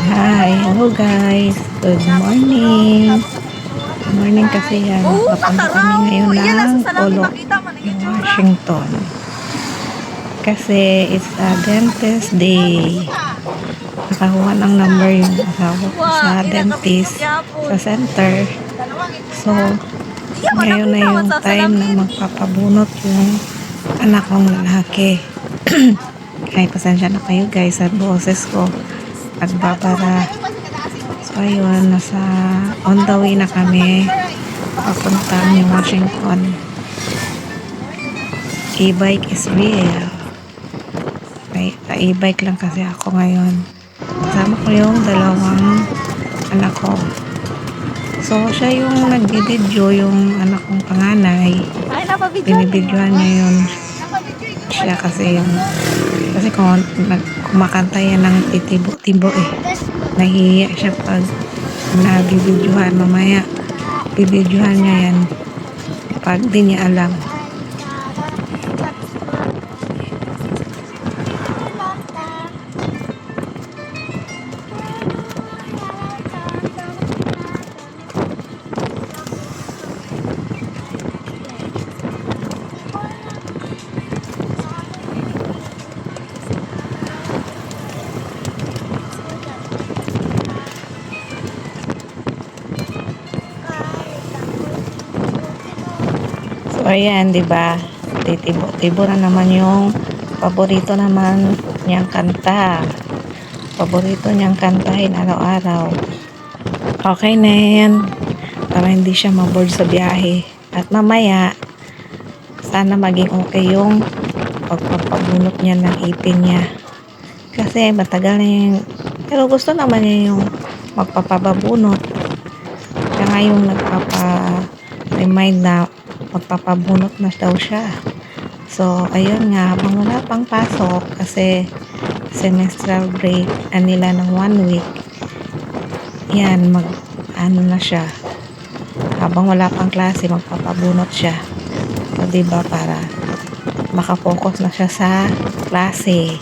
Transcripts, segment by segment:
Hi, hello guys. Good morning. Good morning kasi yan. Papunta kami ngayon ng Polo, Washington. Kasi it's a dentist day. Nakakuha ng number yung asawa ko sa dentist sa center. So, ngayon na yung time na magpapabunot yung anak kong lalaki. Ay, pasensya na kayo guys sa boses ko. Nagbabara. So, ayun, on the way na kami papuntang New Washington. E-bike is real. May e-bike lang kasi ako ngayon. Kasama ko yung dalawang anak ko. So, siya yung nagbibidyo, yung anak kong panganay. Binibidyohan niya yun. Siya kasi kung kumakanta yan ng titibo-tibo nahihiya siya pag nabibidyohan. Mamaya bibidyohan niya yan pag di niya alam. So, ayan, di ba? Titibo na naman yung paborito naman niyang kanta. Paborito niyang kantahin araw-araw. Okay na yan. Para hindi siya maboard sa biyahe. At mamaya, sana maging okay yung pagpapabunot niya ng ipin niya. Kasi matagal na yung, pero gusto naman niya yung magpapabunot. Siya nga yung nagpapa-remind na magpapabunot na daw siya. So, ayun nga, habang wala pang pasok kasi semestral break nila ng 1 week, yan, na siya. Habang wala pang klase, magpapabunot siya. So, diba, para makafocus na siya sa klase.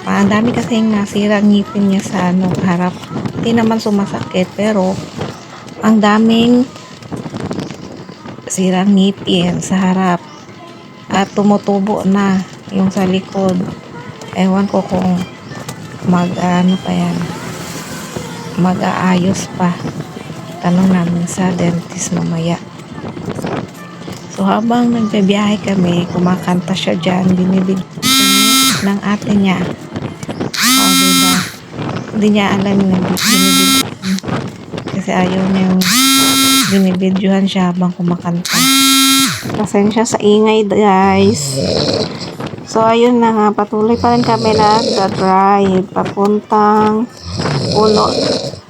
Ang dami kasing nasira ngipin niya sa harap. Hindi naman sumasakit, pero ang daming sirang ngipin sa harap at tumutubo na yung sa likod. Ewan ko kung mag-aayos pa. Tanong namin sa dentist mamaya. So habang nagbibiyahe kami, kumakanta siya dyan, binibigyan siya ng ate niya. O, diba? Hindi niya alam yung binibigyan kasi ayaw niya yung binibidyohan siya habang kumakanta. Pasensya sa ingay guys. So ayun na nga, patuloy pa rin kami nag-drive papuntang Polo,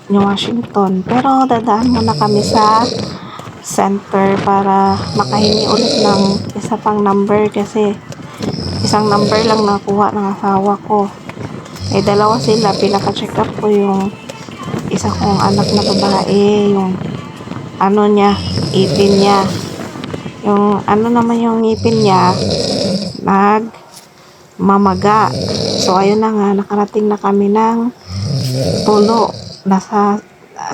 New Washington. Pero dadaan muna kami sa center para makahingi ulit ng isa pang number kasi isang number lang nakuha ng asawa ko. Dalawa sila, pinaka-check up ko yung isa kong anak na babae, yung ipin niya. Yung naman yung ngipin niya, nagmamaga. So, ayun na nga, nakarating na kami ng Polo. Nasa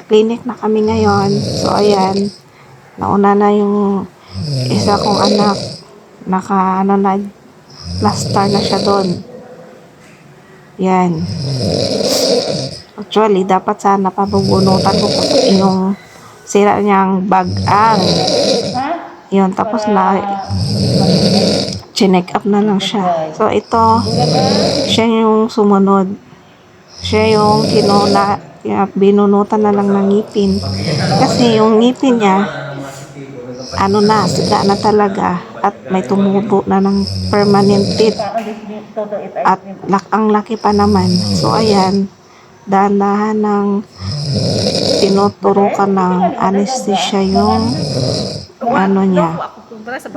clinic na kami ngayon. So, ayan, nauna na yung isa kong anak. Plaster na siya doon. Yan. Actually, dapat sana pabubunutan ko yung sira niyang bagang. Yun, tapos na chinek up na lang siya. So, ito, siya yung sumunod. Siya yung binunutan na lang ng ngipin. Kasi yung ngipin niya, siga na talaga. At may tumubo na ng permanent teeth. At ang laki pa naman. So, ayan, dahan-dahan ng tinuturukan ng anesthesia yung niya,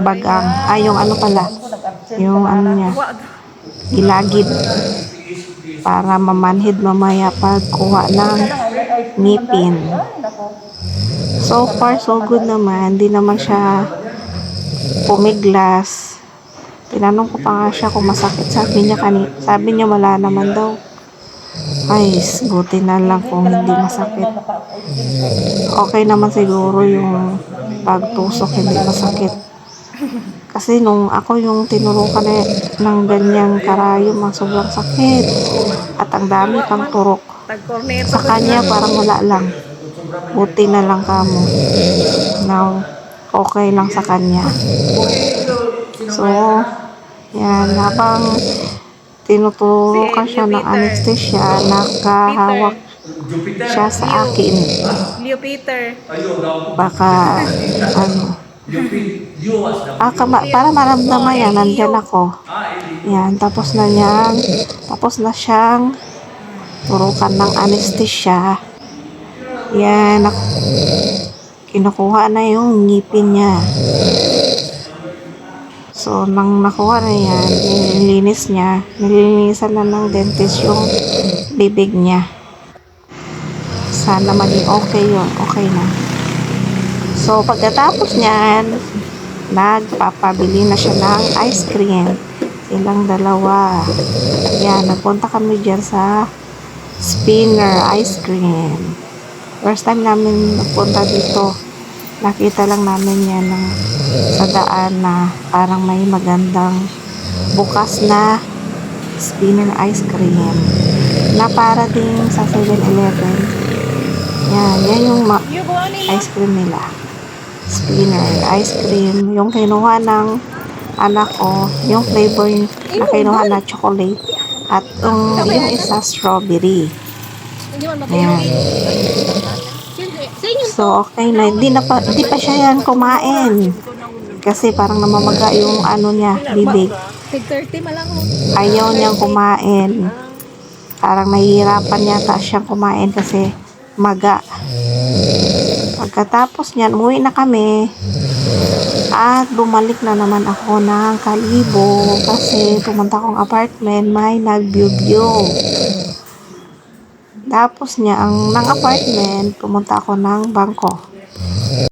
bagang, yung niya, ilagid para mamanhid mamaya pagkuha ng ngipin. So far, so good naman. Di naman siya pumiglas. Tinanong ko pa nga siya kung masakit. Sabi niya wala naman daw. Guys, buti na lang kung hindi masakit. Okay naman siguro yung pagtusok hindi masakit. Kasi nung ako yung tinurukan ng ganyang karayom, ang sobrang sakit. At ang dami pang turok. Sa kanya parang wala lang. Buti na lang kamo. Now, okay lang sa kanya. So, yan, habang tinuturukan siya ng anesthesia, nakahawak siya sa akin. Jupiter. Baka, para maramdaman yan, nandyan ako. Yan, tapos na siyang turukan ng anesthesia. Yan, kinukuha na yung ngipin niya. So, nang nakuha na yan, nililinisan na ng dentist yung bibig niya. Sana maging okay yun, okay na. So, pagkatapos niyan, nagpapabili na siya ng ice cream. Silang dalawa. Yan, nagpunta kami dyan sa Spinner Ice Cream. First time namin nagpunta dito. Nakita lang namin yan sa daan na parang may magandang bukas na Spinner Ice Cream na para din sa 7-Eleven. Yan yung ice cream nila. Spinner Ice Cream. Yung kinuha ng anak ko, yung flavor na kinuha na chocolate at yung isa strawberry. Yan. So, okay na. Hindi pa siya yan kumain. Kasi parang namamaga yung bibig. Ayaw niyang kumain. Parang nahihirapan yata siyang kumain kasi maga. Pagkatapos niyan, umuwi na kami. At bumalik na naman ako ng Kalibo kasi pumunta akong apartment, may nag-view. Tapos niya, ng apartment, pumunta ako ng bangko.